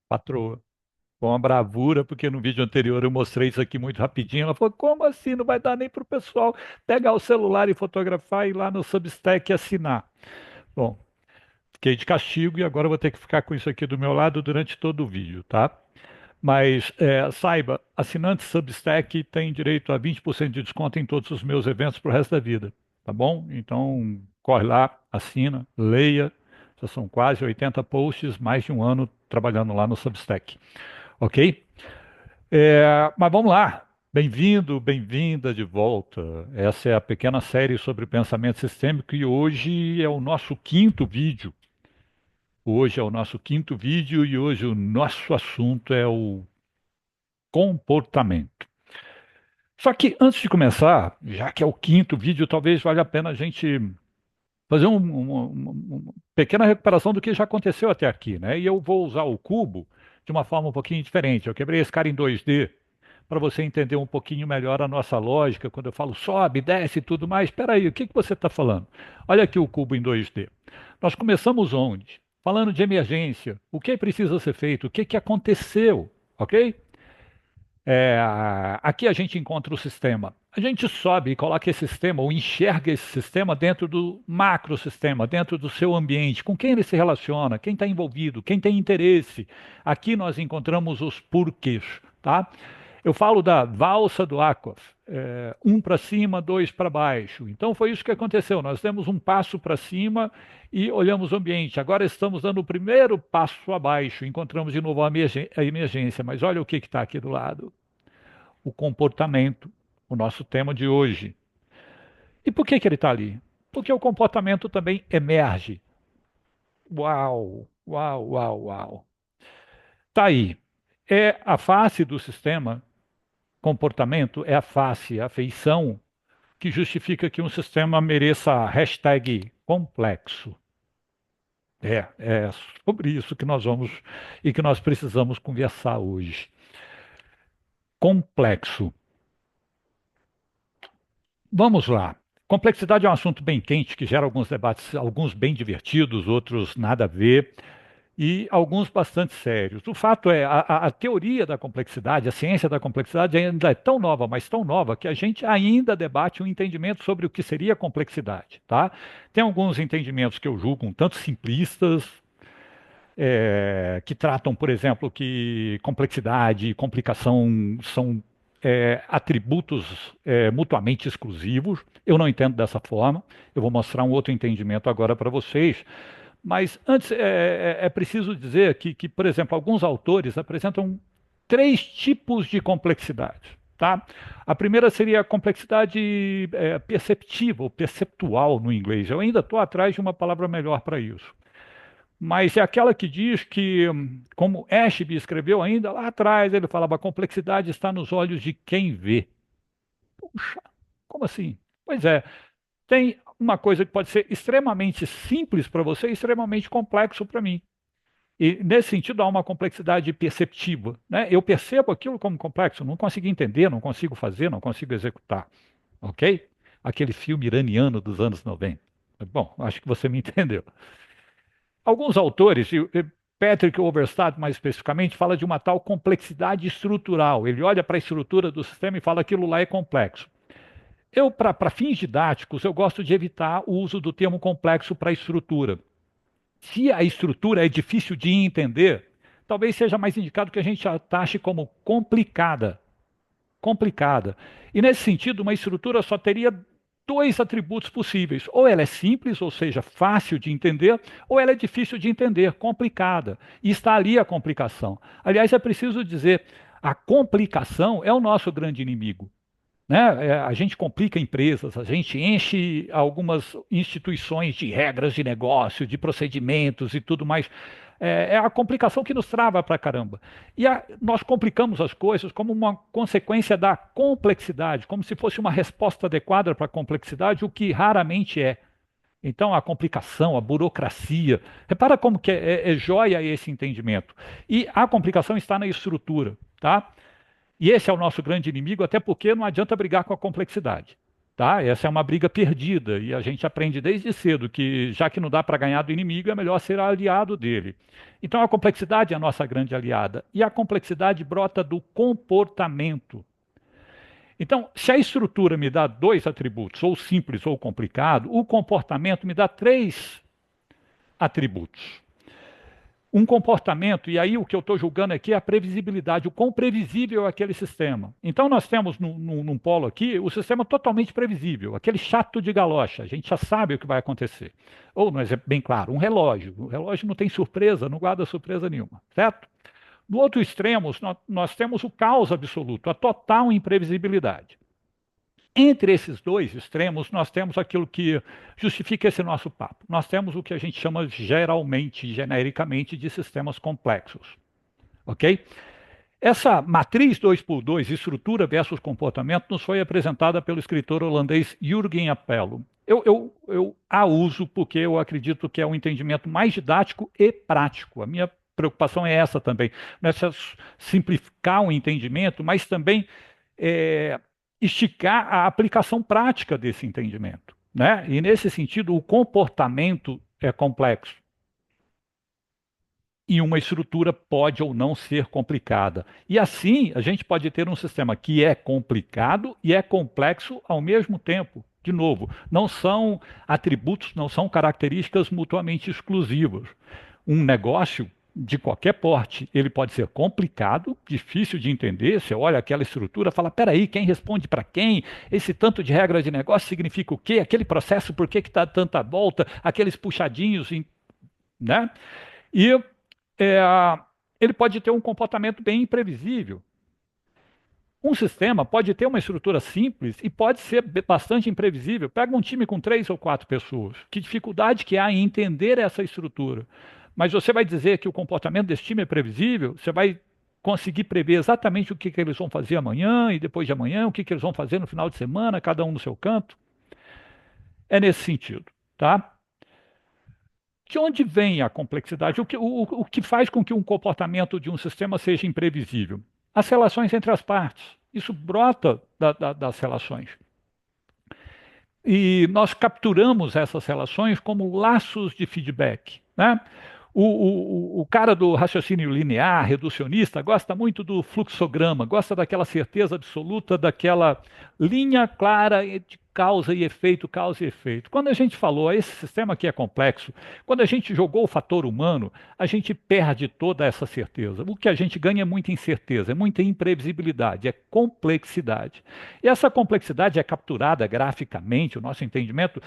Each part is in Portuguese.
Patroa, com uma bravura, porque no vídeo anterior eu mostrei isso aqui muito rapidinho. Ela falou: como assim? Não vai dar nem para o pessoal pegar o celular e fotografar e ir lá no Substack e assinar. Bom, fiquei de castigo e agora eu vou ter que ficar com isso aqui do meu lado durante todo o vídeo, tá? Mas saiba, assinante Substack tem direito a 20% de desconto em todos os meus eventos pro resto da vida, tá bom? Então, corre lá, assina, leia. Já são quase 80 posts, mais de um ano trabalhando lá no Substack, ok? Mas vamos lá. Bem-vindo, bem-vinda de volta. Essa é a pequena série sobre pensamento sistêmico e hoje é o nosso quinto vídeo. Hoje é o nosso quinto vídeo e hoje o nosso assunto é o comportamento. Só que antes de começar, já que é o quinto vídeo, talvez valha a pena a gente fazer uma pequena recuperação do que já aconteceu até aqui, né? E eu vou usar o cubo de uma forma um pouquinho diferente. Eu quebrei esse cara em 2D para você entender um pouquinho melhor a nossa lógica. Quando eu falo sobe, desce e tudo mais, espera aí, o que que você está falando? Olha aqui o cubo em 2D. Nós começamos onde? Falando de emergência. O que precisa ser feito? O que que aconteceu? Ok? Aqui a gente encontra o sistema. A gente sobe e coloca esse sistema, ou enxerga esse sistema dentro do macrosistema, dentro do seu ambiente, com quem ele se relaciona, quem está envolvido, quem tem interesse. Aqui nós encontramos os porquês, tá? Eu falo da valsa do Aquaf, um para cima, dois para baixo. Então foi isso que aconteceu. Nós demos um passo para cima e olhamos o ambiente. Agora estamos dando o primeiro passo abaixo. Encontramos de novo a emergência. Mas olha o que está aqui do lado: o comportamento, o nosso tema de hoje. E por que, que ele está ali? Porque o comportamento também emerge. Uau, uau, uau, uau. Está aí. É a face do sistema. Comportamento é a face, a feição que justifica que um sistema mereça a hashtag complexo. É sobre isso que nós vamos e que nós precisamos conversar hoje. Complexo. Vamos lá. Complexidade é um assunto bem quente que gera alguns debates, alguns bem divertidos, outros nada a ver, e alguns bastante sérios. O fato é, a teoria da complexidade, a ciência da complexidade ainda é tão nova, mas tão nova, que a gente ainda debate um entendimento sobre o que seria complexidade, tá? Tem alguns entendimentos que eu julgo um tanto simplistas, que tratam, por exemplo, que complexidade e complicação são atributos mutuamente exclusivos. Eu não entendo dessa forma. Eu vou mostrar um outro entendimento agora para vocês. Mas antes é preciso dizer por exemplo, alguns autores apresentam três tipos de complexidade. Tá? A primeira seria a complexidade perceptiva, ou perceptual no inglês. Eu ainda estou atrás de uma palavra melhor para isso. Mas é aquela que diz que, como Ashby escreveu ainda lá atrás, ele falava: a complexidade está nos olhos de quem vê. Puxa, como assim? Pois é, tem uma coisa que pode ser extremamente simples para você e extremamente complexo para mim. E nesse sentido há uma complexidade perceptiva, né? Eu percebo aquilo como complexo, não consigo entender, não consigo fazer, não consigo executar, ok? Aquele filme iraniano dos anos 90. Bom, acho que você me entendeu. Alguns autores, Patrick Overstadt mais especificamente, fala de uma tal complexidade estrutural. Ele olha para a estrutura do sistema e fala que aquilo lá é complexo. Eu, para fins didáticos, eu gosto de evitar o uso do termo complexo para estrutura. Se a estrutura é difícil de entender, talvez seja mais indicado que a gente a taxe como complicada. Complicada. E nesse sentido, uma estrutura só teria dois atributos possíveis. Ou ela é simples, ou seja, fácil de entender, ou ela é difícil de entender, complicada. E está ali a complicação. Aliás, é preciso dizer, a complicação é o nosso grande inimigo. Né? A gente complica empresas, a gente enche algumas instituições de regras de negócio, de procedimentos e tudo mais. É a complicação que nos trava pra caramba. Nós complicamos as coisas como uma consequência da complexidade, como se fosse uma resposta adequada para a complexidade, o que raramente é. Então, a complicação, a burocracia. Repara como que é joia esse entendimento. E a complicação está na estrutura, tá? E esse é o nosso grande inimigo, até porque não adianta brigar com a complexidade. Tá? Essa é uma briga perdida e a gente aprende desde cedo que, já que não dá para ganhar do inimigo, é melhor ser aliado dele. Então, a complexidade é a nossa grande aliada. E a complexidade brota do comportamento. Então, se a estrutura me dá dois atributos, ou simples ou complicado, o comportamento me dá três atributos. Um comportamento, e aí o que eu estou julgando aqui é a previsibilidade, o quão previsível é aquele sistema. Então nós temos num polo aqui o sistema totalmente previsível, aquele chato de galocha, a gente já sabe o que vai acontecer. Ou, no exemplo bem claro, um relógio. O relógio não tem surpresa, não guarda surpresa nenhuma, certo? No outro extremo, nós temos o caos absoluto, a total imprevisibilidade. Entre esses dois extremos, nós temos aquilo que justifica esse nosso papo. Nós temos o que a gente chama geralmente, genericamente, de sistemas complexos. Ok? Essa matriz 2x2, estrutura versus comportamento, nos foi apresentada pelo escritor holandês Jürgen Apello. Eu a uso porque eu acredito que é um entendimento mais didático e prático. A minha preocupação é essa também. Não é só simplificar o entendimento, mas também é, esticar a aplicação prática desse entendimento. Né? E nesse sentido, o comportamento é complexo. E uma estrutura pode ou não ser complicada. E assim, a gente pode ter um sistema que é complicado e é complexo ao mesmo tempo. De novo, não são atributos, não são características mutuamente exclusivas. Um negócio de qualquer porte, ele pode ser complicado, difícil de entender. Você olha aquela estrutura, fala: peraí, quem responde para quem? Esse tanto de regra de negócio significa o quê? Aquele processo, por que está tanta volta? Aqueles puxadinhos, né? E é, ele pode ter um comportamento bem imprevisível. Um sistema pode ter uma estrutura simples e pode ser bastante imprevisível. Pega um time com 3 ou 4 pessoas. Que dificuldade que há em entender essa estrutura? Mas você vai dizer que o comportamento desse time é previsível? Você vai conseguir prever exatamente o que eles vão fazer amanhã e depois de amanhã, o que eles vão fazer no final de semana, cada um no seu canto? É nesse sentido, tá? De onde vem a complexidade? O que faz com que um comportamento de um sistema seja imprevisível? As relações entre as partes. Isso brota das relações. E nós capturamos essas relações como laços de feedback. Né? O cara do raciocínio linear, reducionista, gosta muito do fluxograma, gosta daquela certeza absoluta, daquela linha clara de causa e efeito, causa e efeito. Quando a gente falou, esse sistema aqui é complexo, quando a gente jogou o fator humano, a gente perde toda essa certeza. O que a gente ganha é muita incerteza, é muita imprevisibilidade, é complexidade. E essa complexidade é capturada graficamente, o nosso entendimento,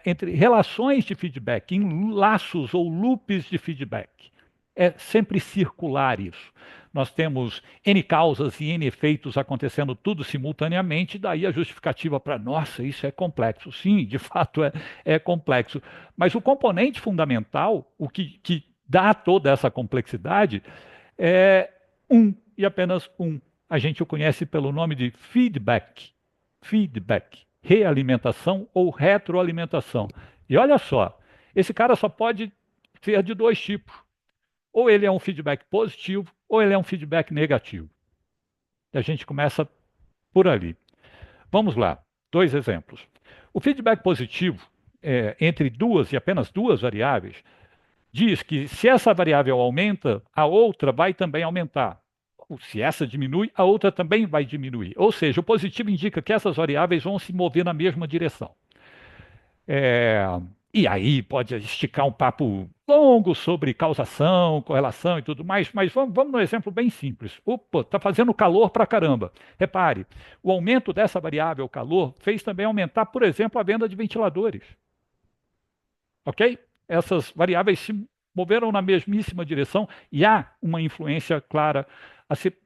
entre relações de feedback, em laços ou loops de feedback. É sempre circular isso. Nós temos N causas e N efeitos acontecendo tudo simultaneamente, daí a justificativa para, nossa, isso é complexo. Sim, de fato é complexo. Mas o componente fundamental, o que dá toda essa complexidade, é um e apenas um. A gente o conhece pelo nome de feedback. Feedback. Realimentação ou retroalimentação. E olha só, esse cara só pode ser de dois tipos. Ou ele é um feedback positivo, ou ele é um feedback negativo. E a gente começa por ali. Vamos lá, dois exemplos. O feedback positivo, entre duas e apenas duas variáveis, diz que se essa variável aumenta, a outra vai também aumentar. Se essa diminui, a outra também vai diminuir. Ou seja, o positivo indica que essas variáveis vão se mover na mesma direção. É, e aí pode esticar um papo longo sobre causação, correlação e tudo mais, mas vamos num exemplo bem simples. Opa, está fazendo calor pra caramba. Repare, o aumento dessa variável calor fez também aumentar, por exemplo, a venda de ventiladores. Ok? Essas variáveis se moveram na mesmíssima direção e há uma influência clara a ser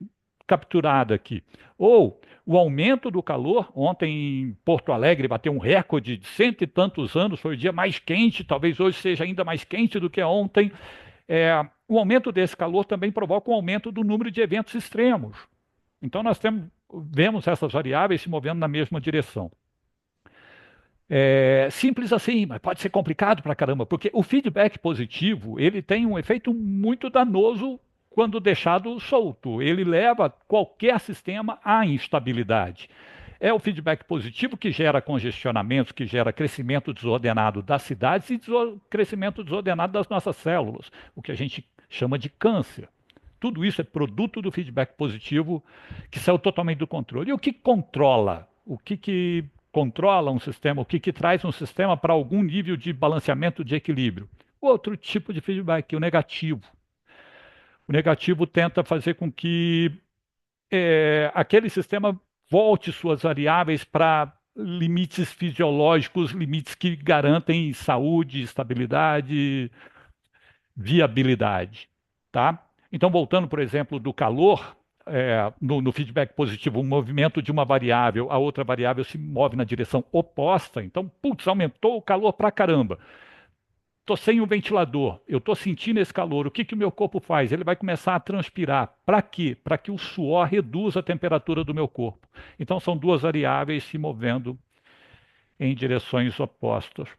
capturada aqui. Ou o aumento do calor, ontem em Porto Alegre bateu um recorde de cento e tantos anos, foi o dia mais quente, talvez hoje seja ainda mais quente do que ontem. O aumento desse calor também provoca um aumento do número de eventos extremos. Então nós vemos essas variáveis se movendo na mesma direção. Simples assim, mas pode ser complicado pra caramba, porque o feedback positivo, ele tem um efeito muito danoso quando deixado solto. Ele leva qualquer sistema à instabilidade. É o feedback positivo que gera congestionamento, que gera crescimento desordenado das cidades e crescimento desordenado das nossas células, o que a gente chama de câncer. Tudo isso é produto do feedback positivo que saiu totalmente do controle. E o que controla? O que controla um sistema? O que traz um sistema para algum nível de balanceamento, de equilíbrio? Outro tipo de feedback, o negativo. O negativo tenta fazer com que aquele sistema volte suas variáveis para limites fisiológicos, limites que garantem saúde, estabilidade, viabilidade, tá? Então, voltando, por exemplo, do calor, no feedback positivo, o movimento de uma variável, a outra variável se move na direção oposta. Então, putz, aumentou o calor pra caramba. Estou sem o ventilador, eu estou sentindo esse calor. O que que o meu corpo faz? Ele vai começar a transpirar. Para quê? Para que o suor reduza a temperatura do meu corpo. Então, são duas variáveis se movendo em direções opostas.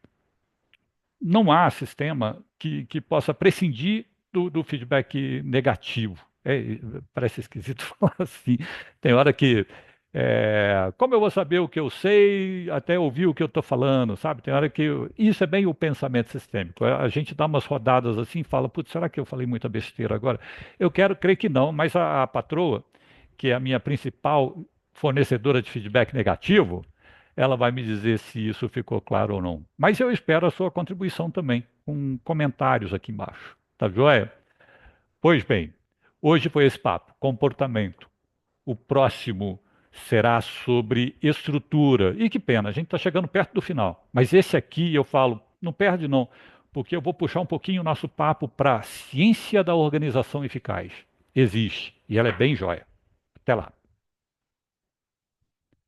Não há sistema que possa prescindir do feedback negativo. Parece esquisito falar assim. Tem hora que, como eu vou saber o que eu sei até ouvir o que eu estou falando, sabe? Tem hora que isso é bem o pensamento sistêmico. A gente dá umas rodadas assim e fala, putz, será que eu falei muita besteira agora? Eu quero crer que não, mas a patroa, que é a minha principal fornecedora de feedback negativo, ela vai me dizer se isso ficou claro ou não. Mas eu espero a sua contribuição também, com comentários aqui embaixo. Tá joia? Pois bem, hoje foi esse papo, comportamento. O próximo será sobre estrutura. E que pena, a gente está chegando perto do final. Mas esse aqui eu falo, não perde não, porque eu vou puxar um pouquinho o nosso papo para a ciência da organização eficaz. Existe, e ela é bem joia. Até lá.